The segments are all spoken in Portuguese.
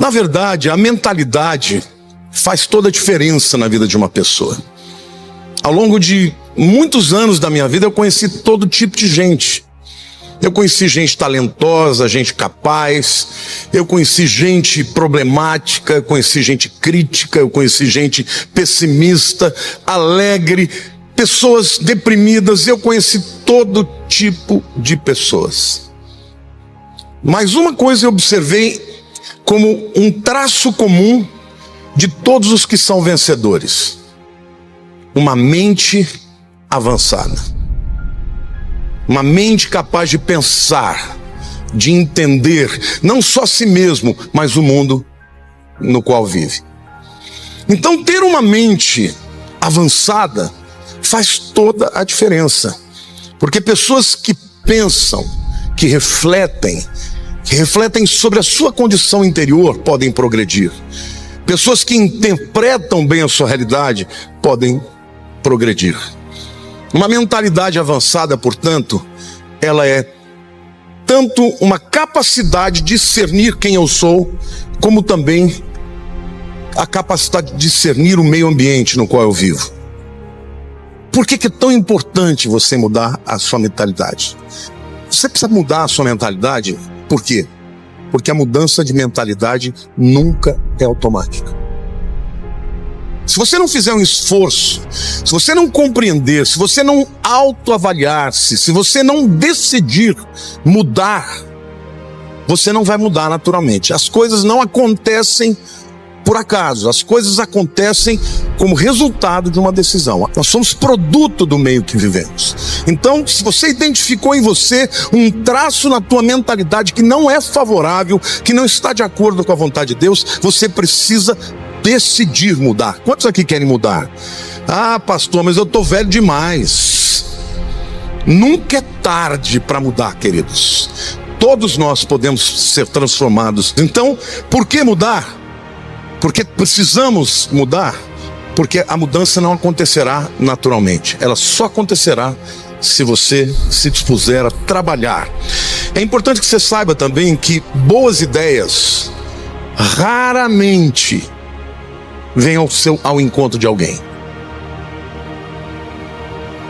Na verdade, a mentalidade faz toda a diferença na vida de uma pessoa. Ao longo de muitos anos da minha vida, eu conheci todo tipo de gente. Eu conheci gente talentosa, gente capaz, eu conheci gente problemática, eu conheci gente crítica, eu conheci gente pessimista, alegre, pessoas deprimidas, eu conheci todo tipo de pessoas. Mas uma coisa eu observei como um traço comum de todos os que são vencedores: uma mente avançada. Uma mente capaz de pensar, de entender, não só a si mesmo, mas o mundo no qual vive. Então, ter uma mente avançada faz toda a diferença. Porque pessoas que pensam, que refletem sobre a sua condição interior, podem progredir. Pessoas que interpretam bem a sua realidade podem progredir. Uma mentalidade avançada, portanto, ela é tanto uma capacidade de discernir quem eu sou, como também a capacidade de discernir o meio ambiente no qual eu vivo. Por que é tão importante você mudar a sua mentalidade? Você precisa mudar a sua mentalidade. Por quê? Porque a mudança de mentalidade nunca é automática. Se você não fizer um esforço, se você não compreender, se você não autoavaliar-se, se você não decidir mudar, você não vai mudar naturalmente. As coisas não acontecem por acaso, as coisas acontecem como resultado de uma decisão. Nós somos produto do meio que vivemos. Então, se você identificou em você um traço na tua mentalidade que não é favorável, que não está de acordo com a vontade de Deus, você precisa decidir mudar. Quantos aqui querem mudar? Ah, pastor, mas eu estou velho demais. Nunca é tarde para mudar, queridos. Todos nós podemos ser transformados. Então, por que mudar? Porque precisamos mudar. Porque a mudança não acontecerá naturalmente. Ela só acontecerá se você se dispuser a trabalhar. É importante que você saiba também que boas ideias raramente vem ao encontro de alguém.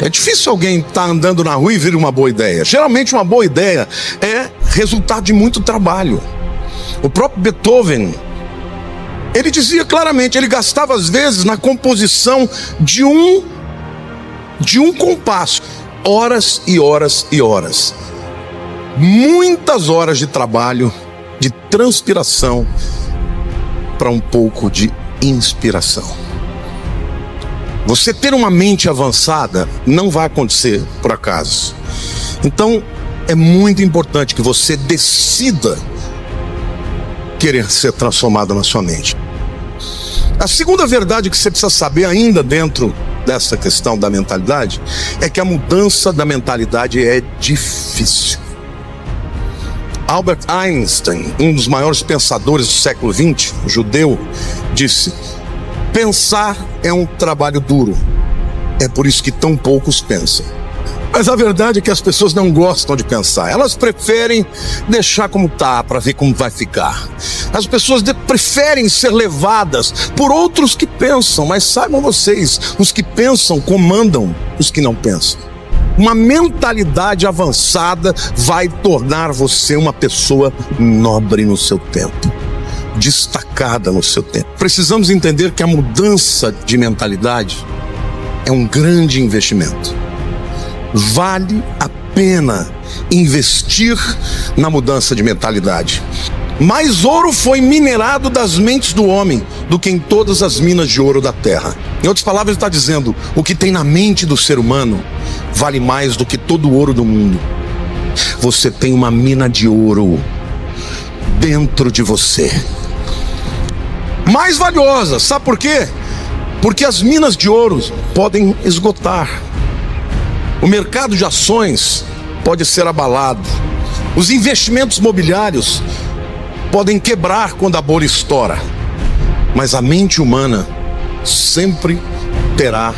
É difícil alguém estar andando na rua e vir uma boa ideia. Geralmente uma boa ideia é resultado de muito trabalho. O próprio Beethoven, ele dizia claramente, ele gastava às vezes na composição de um compasso, horas e horas e horas. Muitas horas de trabalho, de transpiração, para um pouco de inspiração. Você ter uma mente avançada não vai acontecer por acaso. Então é muito importante que você decida querer ser transformado na sua mente. A segunda verdade que você precisa saber ainda dentro dessa questão da mentalidade é que a mudança da mentalidade é difícil. Albert Einstein, um dos maiores pensadores do século XX, judeu, disse: pensar é um trabalho duro, é por isso que tão poucos pensam. Mas a verdade é que as pessoas não gostam de pensar, elas preferem deixar como está para ver como vai ficar. As pessoas preferem ser levadas por outros que pensam, mas saibam vocês, os que pensam comandam os que não pensam. Uma mentalidade avançada vai tornar você uma pessoa nobre no seu tempo, destacada no seu tempo. Precisamos entender que a mudança de mentalidade é um grande investimento. Vale a pena investir na mudança de mentalidade. Mais ouro foi minerado das mentes do homem do que em todas as minas de ouro da terra. Em outras palavras, ele está dizendo, o que tem na mente do ser humano vale mais do que todo o ouro do mundo. Você tem uma mina de ouro dentro de você, mais valiosa. Sabe por quê? Porque as minas de ouro podem esgotar. O mercado de ações pode ser abalado. Os investimentos imobiliários podem quebrar quando a bolha estoura. Mas a mente humana sempre terá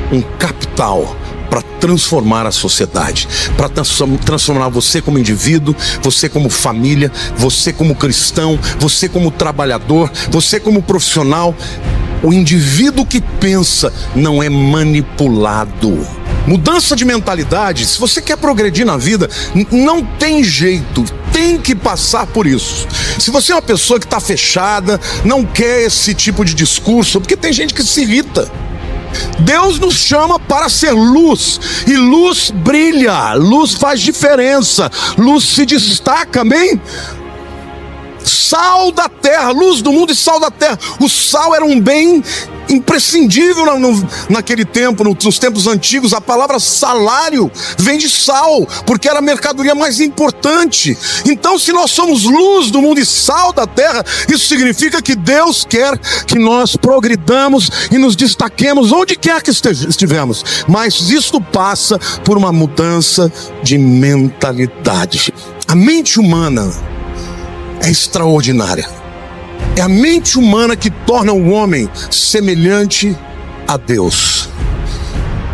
um capital para transformar a sociedade, para transformar você como indivíduo, você como família, você como cristão, você como trabalhador, você como profissional. O indivíduo que pensa não é manipulado. Mudança de mentalidade, se você quer progredir na vida, não tem jeito, tem que passar por isso. Se você é uma pessoa que está fechada, não quer esse tipo de discurso, porque tem gente que se irrita. Deus nos chama para ser luz, e luz brilha, luz faz diferença, luz se destaca, amém? Sal da terra, luz do mundo e sal da terra. O sal era um bem imprescindível naquele tempo, nos tempos antigos. A palavra salário vem de sal, porque era a mercadoria mais importante. Então, se nós somos luz do mundo e sal da terra, isso significa que Deus quer que nós progridamos e nos destaquemos onde quer que estivermos. Mas isso passa por uma mudança de mentalidade. A mente humana é extraordinária. É a mente humana que torna o homem semelhante a Deus.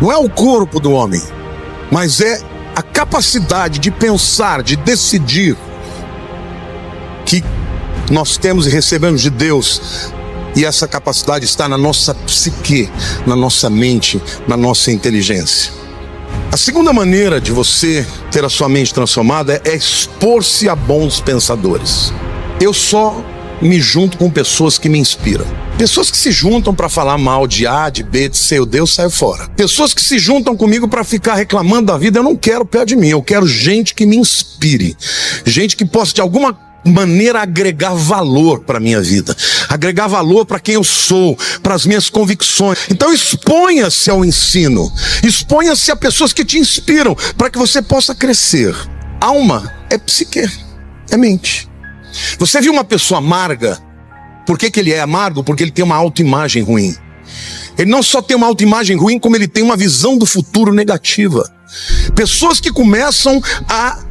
Não é o corpo do homem, mas é a capacidade de pensar, de decidir, que nós temos e recebemos de Deus. E essa capacidade está na nossa psique, na nossa mente, na nossa inteligência. A segunda maneira de você ter a sua mente transformada é expor-se a bons pensadores. Eu só me junto com pessoas que me inspiram. Pessoas que se juntam para falar mal de A, de B, de C, o Deus sai fora. Pessoas que se juntam comigo para ficar reclamando da vida, eu não quero perto de mim. Eu quero gente que me inspire. Gente que possa de alguma maneira agregar valor para a minha vida, agregar valor para quem eu sou, para as minhas convicções. Então exponha-se ao ensino, exponha-se a pessoas que te inspiram, para que você possa crescer. Alma é psique, é mente. Você viu uma pessoa amarga? Por que ele é amargo? Porque ele tem uma autoimagem ruim. Ele não só tem uma autoimagem ruim, como ele tem uma visão do futuro negativa. Pessoas que começam a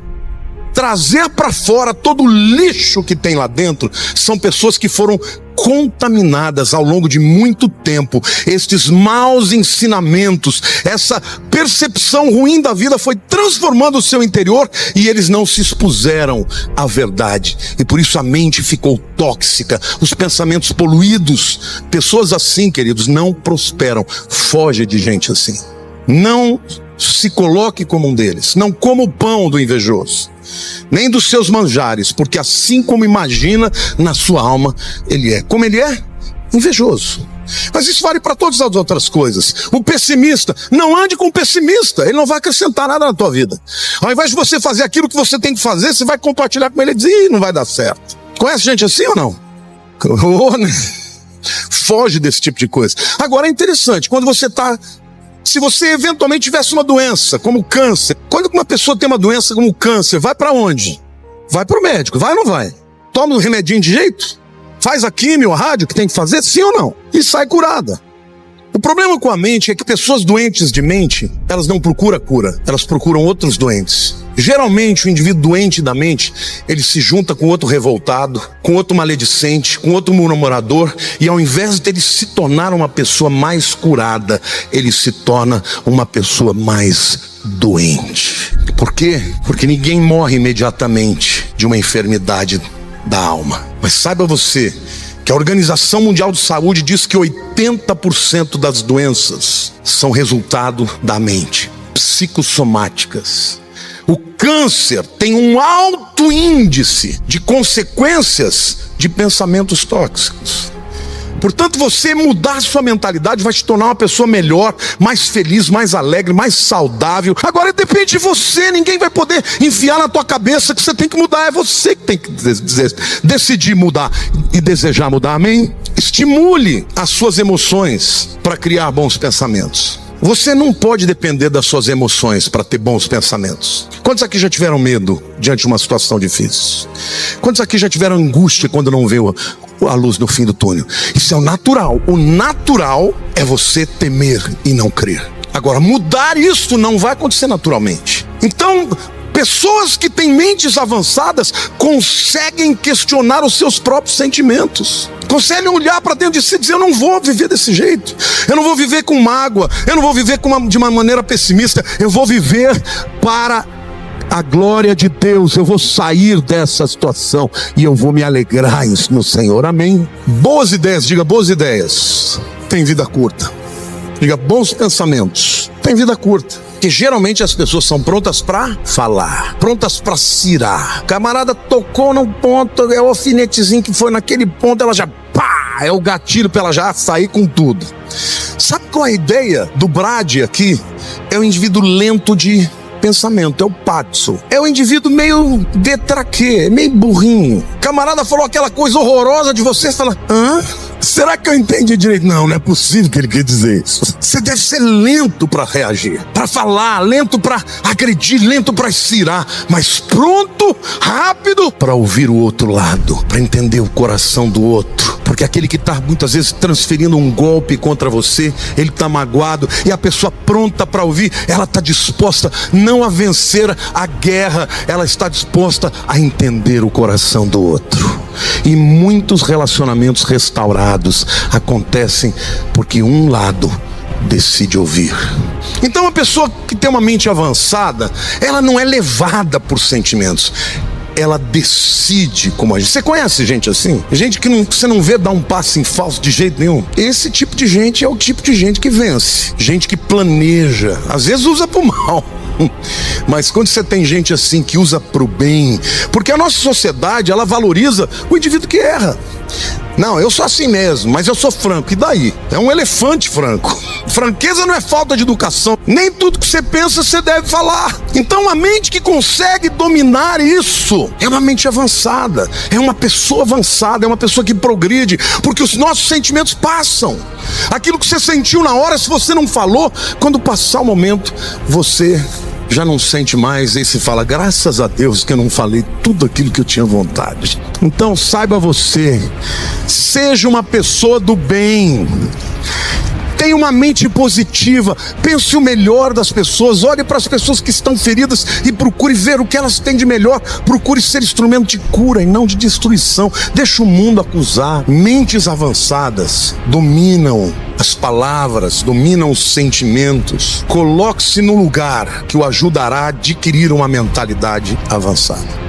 trazer para fora todo o lixo que tem lá dentro são pessoas que foram contaminadas ao longo de muito tempo. Estes maus ensinamentos, essa percepção ruim da vida foi transformando o seu interior e eles não se expuseram à verdade. E por isso a mente ficou tóxica, os pensamentos poluídos. Pessoas assim, queridos, não prosperam. Foge de gente assim. Não se coloque como um deles. Não coma o pão do invejoso, nem dos seus manjares, porque assim como imagina na sua alma, ele é. Como ele é? Invejoso. Mas isso vale para todas as outras coisas. O pessimista, não ande com o pessimista, ele não vai acrescentar nada na tua vida. Ao invés de você fazer aquilo que você tem que fazer, você vai compartilhar com ele e dizer, não vai dar certo. Conhece gente assim ou não? Foge desse tipo de coisa. Agora é interessante, quando você está... Se você eventualmente tivesse uma doença, como câncer, quando uma pessoa tem uma doença como câncer, vai para onde? Vai para o médico, vai ou não vai? Toma um remedinho de jeito? Faz a quimio, a rádio que tem que fazer, sim ou não? E sai curada. O problema com a mente é que pessoas doentes de mente, elas não procuram cura, elas procuram outros doentes. Geralmente o indivíduo doente da mente, ele se junta com outro revoltado, com outro maledicente, com outro murmurador, e ao invés de ele se tornar uma pessoa mais curada, ele se torna uma pessoa mais doente. Por quê? Porque ninguém morre imediatamente de uma enfermidade da alma. Mas saiba você que a Organização Mundial de Saúde diz que 80% das doenças são resultado da mente, psicossomáticas. O câncer tem um alto índice de consequências de pensamentos tóxicos. Portanto, você mudar sua mentalidade vai te tornar uma pessoa melhor, mais feliz, mais alegre, mais saudável. Agora depende de você, ninguém vai poder enfiar na tua cabeça que você tem que mudar. É você que tem que decidir mudar e desejar mudar, amém? Estimule as suas emoções para criar bons pensamentos. Você não pode depender das suas emoções para ter bons pensamentos. Quantos aqui já tiveram medo diante de uma situação difícil? Quantos aqui já tiveram angústia quando não vê a luz no fim do túnel? Isso é o natural. O natural é você temer e não crer. Agora, mudar isso não vai acontecer naturalmente. Então, pessoas que têm mentes avançadas conseguem questionar os seus próprios sentimentos, conseguem olhar para dentro de si e dizer: eu não vou viver desse jeito, eu não vou viver com mágoa, eu não vou viver de uma maneira pessimista, eu vou viver para a glória de Deus. Eu vou sair dessa situação e eu vou me alegrar no Senhor. Amém. Boas ideias, diga boas ideias, tem vida curta. Diga bons pensamentos, tem vida curta. Porque geralmente as pessoas são prontas para falar, prontas para cirar. Camarada tocou num ponto, é o alfinetezinho que foi naquele ponto, ela já pá, é o gatilho para ela já sair com tudo. Sabe qual é a ideia do Brad aqui? É o indivíduo lento de pensamento, é o Patso. É o indivíduo meio detraquê, meio burrinho. Camarada falou aquela coisa horrorosa de você, você fala: hã? Será que eu entendi direito? Não é possível que ele quer dizer isso. Você deve ser lento para reagir, para falar, lento para agredir, lento para cirar, mas pronto, rápido para ouvir o outro lado, para entender o coração do outro. Porque aquele que está muitas vezes transferindo um golpe contra você, ele está magoado, e a pessoa pronta para ouvir, ela está disposta não a vencer a guerra, ela está disposta a entender o coração do outro. E muitos relacionamentos restaurados acontecem porque um lado decide ouvir. Então a pessoa que tem uma mente avançada, ela não é levada por sentimentos, ela decide como agir. Você conhece gente assim? Gente que você não vê dar um passo em falso de jeito nenhum. Esse tipo de gente é o tipo de gente que vence. Gente que planeja, às vezes usa pro mal. Mas quando você tem gente assim que usa pro bem, porque a nossa sociedade, ela valoriza o indivíduo que erra. Não, eu sou assim mesmo, mas eu sou franco, e daí? É um elefante franco. Franqueza não é falta de educação. Nem tudo que você pensa você deve falar. Então a mente que consegue dominar isso é uma mente avançada, é uma pessoa avançada, é uma pessoa que progride, porque os nossos sentimentos passam. Aquilo que você sentiu na hora, se você não falou, quando passar o momento, você já não sente mais, e se fala: graças a Deus que eu não falei tudo aquilo que eu tinha vontade. Então saiba você, seja uma pessoa do bem, tenha uma mente positiva, pense o melhor das pessoas, olhe para as pessoas que estão feridas e procure ver o que elas têm de melhor, procure ser instrumento de cura e não de destruição. Deixa o mundo acusar. Mentes avançadas dominam as palavras, dominam os sentimentos. Coloque-se no lugar que o ajudará a adquirir uma mentalidade avançada.